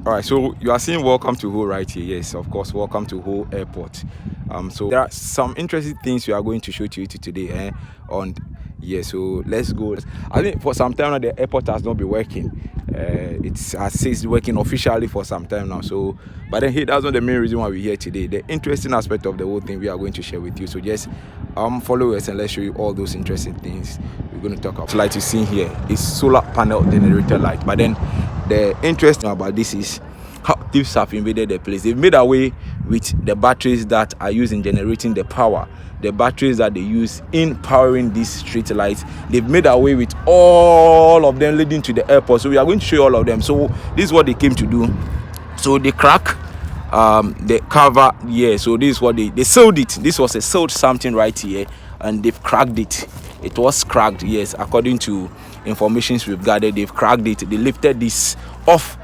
All right, so you are saying welcome to Ho right here. Yes, of course, welcome to Ho Airport. So there are some interesting things we are going to show to you today. On yeah, so let's go. I think for some time now the airport has not been working. It has ceased working officially for some time now. So, but then hey, that's not the main reason why we're here today. The interesting aspect of the whole thing we are going to share with you. So just follow us and let's show you all those interesting things we're going to talk about. Light you see here is solar panel generator light, but then the interesting about this is how thieves have invaded the place. They've made away with the batteries that are used in generating the power, the batteries that they use in powering these street lights. They've made away with all of them leading to the airport. So we are going to show you all of them. So this is what they came to do. So they crack the cover here. So this is what they sold it. This was a sold something right here, and they've cracked it. It was cracked, yes, according to information we've gathered. They've cracked it. They lifted this off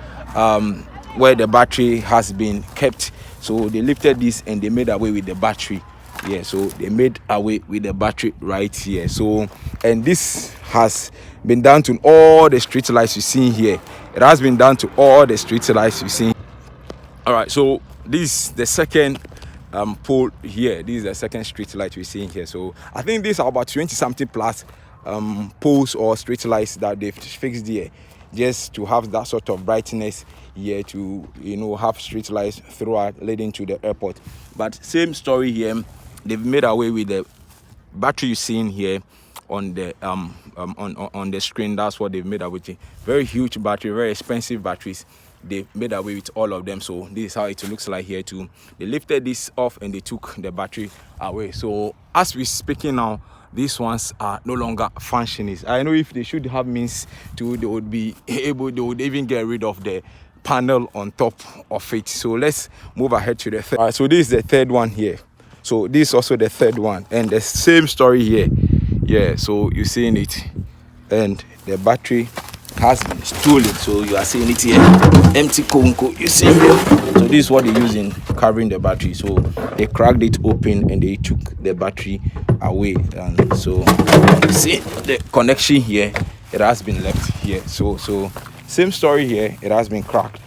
where the battery has been kept. So they lifted this and they made away with the battery. Yeah, so they made away with the battery right here. So, and this has been done to all the street lights you see here. It has been done to all the street lights you see. All right, so this is the second pole here. This is the second street light we're seeing here. So I think these are about 20 something plus poles or street lights that they've fixed here, just to have that sort of brightness here, to have street lights throughout leading to the airport. But same story here, they've made away with the battery you're seeing here on the on the screen. That's what they've made away with. Very huge battery, very expensive batteries. They made away with all of them. So this is how it looks like here too. They lifted this off and they took the battery away. So as we're speaking now, these ones are no longer functioning. I know if they should have means to, they would be able, they would even get rid of the panel on top of it. So let's move ahead to the third. All right, so this is the third one here. So this is also the third one, and the same story here. Yeah, so you're seeing it, and the battery has been stolen. So you are seeing it here, empty conco, you see here. So this is what they use in covering the battery. So they cracked it open and they took the battery away. And so you see the connection here, it has been left here. So same story here, it has been cracked.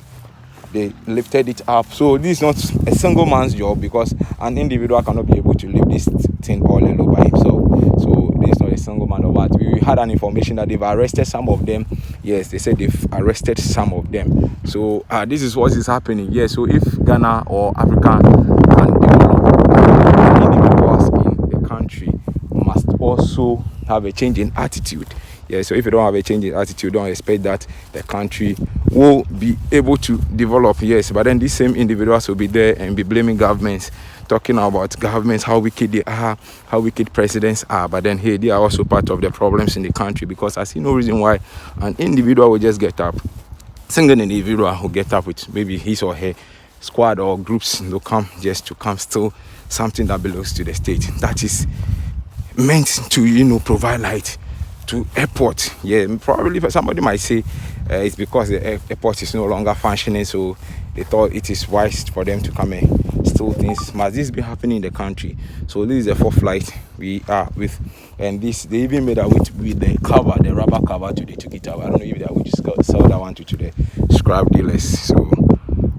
They lifted it up. So this is not a single man's job, because an individual cannot be able to lift this thing all alone by himself. So this is not a single man. But we had an information that they've arrested some of them. Yes, they said they've arrested some of them. So this is what is happening. Yes, so if Ghana or Africa can develop, individuals in the country must also have a change in attitude. Yeah, so if you don't have a change in attitude, don't expect that the country will be able to develop. Yes, but then these same individuals will be there and be blaming governments, talking about governments, how wicked they are, how wicked presidents are. But then hey, they are also part of the problems in the country, because I see no reason why an individual will just get up, single individual who get up with maybe his or her squad or groups, they'll come just to come steal something that belongs to the state, that is meant to provide light to airport. Yeah, probably somebody might say it's because the airport is no longer functioning, so they thought it is wise for them to come and steal things. Must this be happening in the country? So this is the fourth flight we are with, and this they even made with the cover, the rubber cover, today took it out. I don't know if they would just sell that one to the scrap dealers. So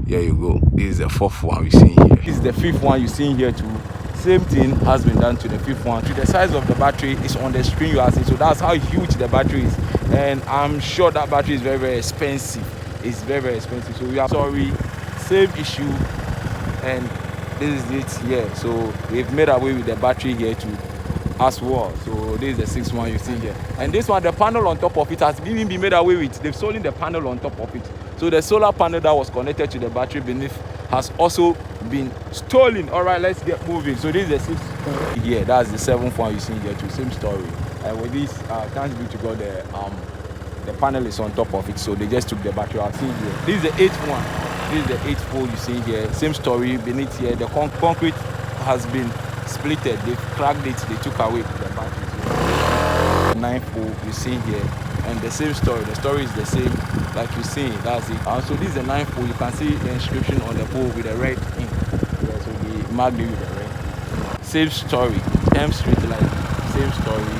here you go. This is the fourth one we see here. This is the fifth one you see here too. Same thing has been done to the fifth one. To the size of the battery is on the screen you are seeing. So that's how huge the battery is, and I'm sure that battery is very, very expensive. It's very, very expensive. So we are sorry, same issue, and this is it here. So we've made away with the battery here too as well. So this is the sixth one you see here, and this one, the panel on top of it has even been made away with. They've sold the panel on top of it. So the solar panel that was connected to the battery beneath has also been stolen. All right, let's get moving. So this is the sixth one here. That's the seventh one you see here too. Same story. And with this, thanks be to God, the panel is on top of it. So they just took the battery out. See here. This is the eighth one. This is the eighth pole you see here. Same story beneath here. The concrete has been splitted. They cracked it. They took away the battery. The ninth pole you see here. And the same story. The story is the same, like you see. That's it. So this is the ninth pole. You can see the inscription on the pole with the red ink. Yeah, so they marked it with the red. Same story. Streetlight. Same story.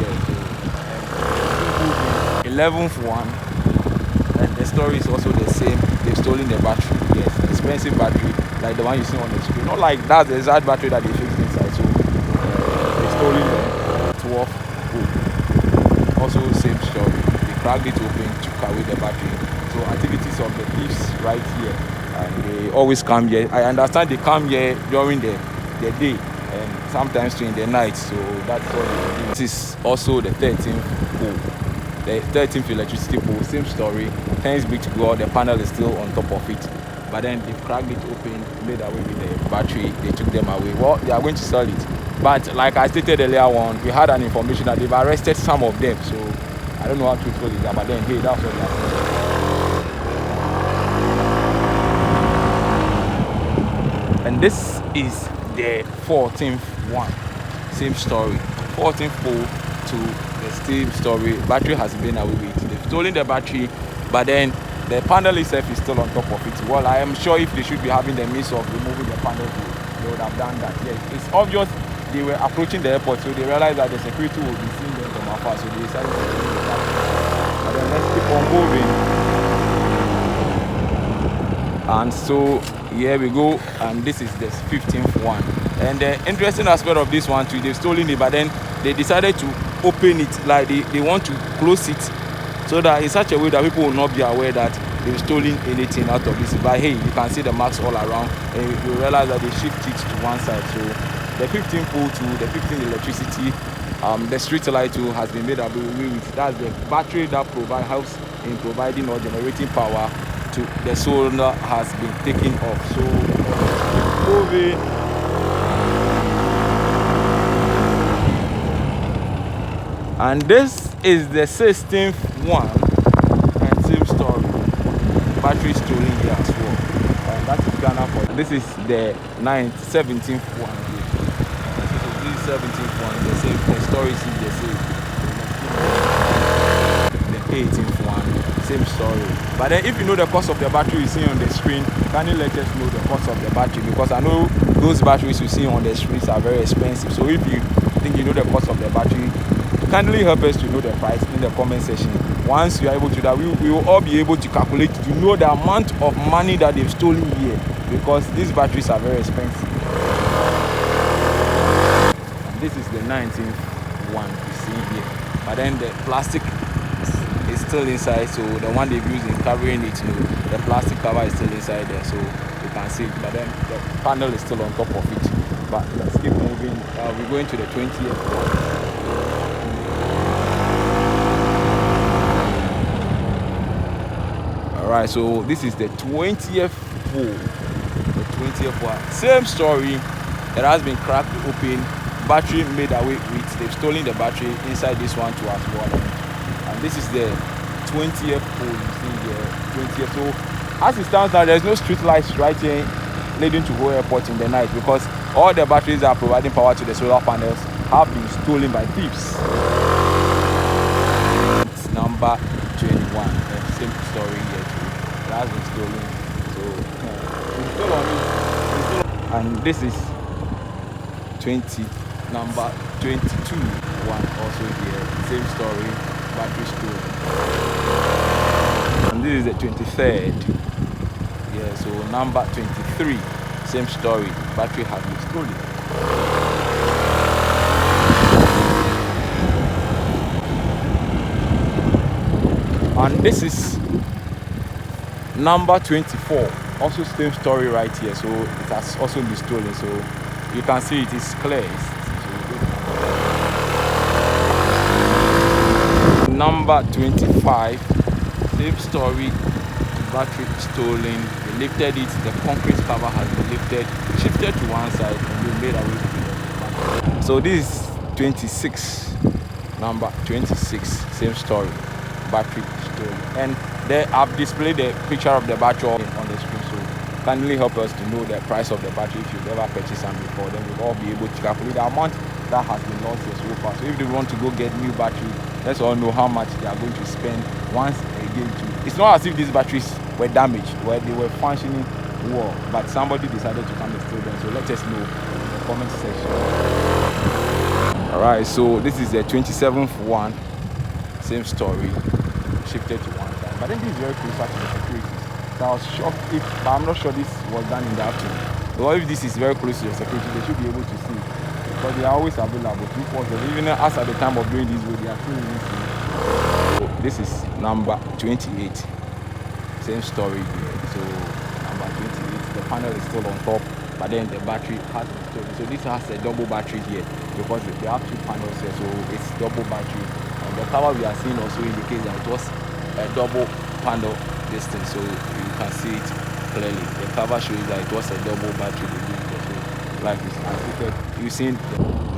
Yeah. So 11th one. and the story is also the same. They've stolen the battery. Yes, expensive battery like the one you see on the screen. Not like that's the exact battery that they fixed inside. So they stolen the 12 volt. Also same story. They cracked it open, took away the battery. So activities of the thieves right here, and they always come here. I understand they come here during the day and sometimes during the night. So that's all they do. This is also the 13th pole. The 13th electricity pole, same story. Thanks be to God, the panel is still on top of it. But then they cracked it open, made away with the battery, they took them away. Well, they are going to sell it. But like I stated earlier on, we had an information that they've arrested some of them. So I don't know how truthful it is, but then hey, that's what they are. And this is the 14th one. Same story. 14th pole to the same story. Battery has been away with. They've stolen the battery, but then the panel itself is still on top of it. Well, I am sure if they should be having the means of removing the panel, they would have done that. Yes, it's obvious they were approaching the airport, so they realized that the security would be seeing them from afar, so they decided to remove the battery. But then let's keep on moving. And so here we go, and this is the 15th one. And the interesting aspect of this one too, they've stolen it, but then they decided to open it, like they want to close it, so that in such a way that people will not be aware that they've stolen anything out of this. But hey, you can see the marks all around, and you realize that they shift it to one side. So the 15th pole to the 15th electricity, the street light too has been made away with. That's the battery that helps in providing or generating power to the solar has been taken off. So moving. And this is the 16th one, and same story. Battery stolen here as well. And that is Ghana for. This is the 17th one. This is the 17th one. The same. The story is the same. The 18th one, same story. But then if you know the cost of the battery you see on the screen, can you let us know the cost of the battery? Because I know those batteries you see on the streets are very expensive. So if you think you know the cost of the battery, kindly help us to know the price in the comment section. Once you are able to do that, we will all be able to calculate to know the amount of money that they've stolen here, because these batteries are very expensive. And this is the 19th one you see here, but then the plastic is still inside, so the one they've used in covering it, the plastic cover is still inside there, so you can see it, but then the panel is still on top of it. But let's keep moving. We're going to the 20th one. Alright, so this is the 20th pole. The 20th one. Same story. It has been cracked open. Battery made away with. They've stolen the battery inside this one too as well. And this is the 20th pole. You see the 20th. So as it stands now, there's no street lights right here leading to Ho Airport in the night, because all the batteries that are providing power to the solar panels have been stolen by thieves. It's number 21. The same story here too. It has been stolen. So it's still on it. And this is 20, number 22 one also here. Same story, battery stolen. And this is the 23rd. Yeah, so number 23, same story, battery has been stolen. And this is number 24, also same story right here, so it has also been stolen. So you can see it is clear. Number 25, same story, battery stolen. They lifted it, the concrete cover has been lifted, shifted to one side, and they made away with it. So this is 26, number 26, same story, battery stolen. And there I've displayed the picture of the battery on the screen, so kindly help us to know the price of the battery. If you've never purchased some before, then we'll all be able to calculate the amount that has been lost here so far. So if they want to go get new battery, let's all know how much they are going to spend once again too. It's not as if these batteries were damaged, where they were functioning well, but somebody decided to come and steal them. So let us know in the comment section. Alright, so this is the 27th one, same story, shifted to one side. But then this is very closer to the securities. So I was shocked if, but I'm not sure this was done in the afternoon. But if this is very close to the security, they should be able to see, because they are always available 247. Even as at the time of doing this video, they are still releasing. So this is number 28. Same story here. So number 28, the panel is still on top, but then the battery has been stolen. So this has a double battery here, because they have 2 panels here, so it's double battery. And the cover we are seeing also indicates that it was a double panel distance, so you can see it clearly. The cover shows that it was a double battery they used there. So like it's unfitted. You've seen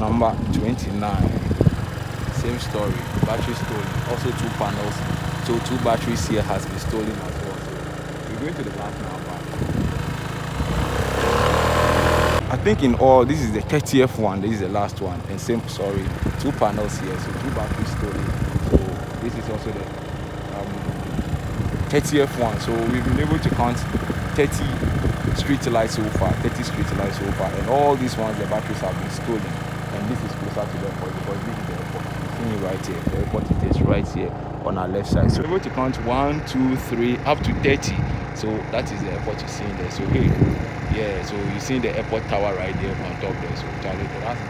number 29. Same story, battery stolen, also 2 panels, so 2 batteries here has been stolen as well. So we're going to the last number. I think in all, this is the 30th one, this is the last one, and same story, 2 panels here, so 2 batteries stolen. So this is also the 30th one. So we've been able to count 30 street lights so far, 30 street lights so far, and all these ones, the batteries have been stolen. And this is closer to the airport, because this is the airport. You see right here, the airport is right here on our left side. So we're able to count 1, 2, 3, up to 30. So that is the airport you're seeing there. So hey, yeah, so you see the airport tower right there on top there. So Charlie, that's,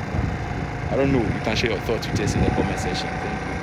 I don't know, you can share your thoughts with us in the comment section. Thank you.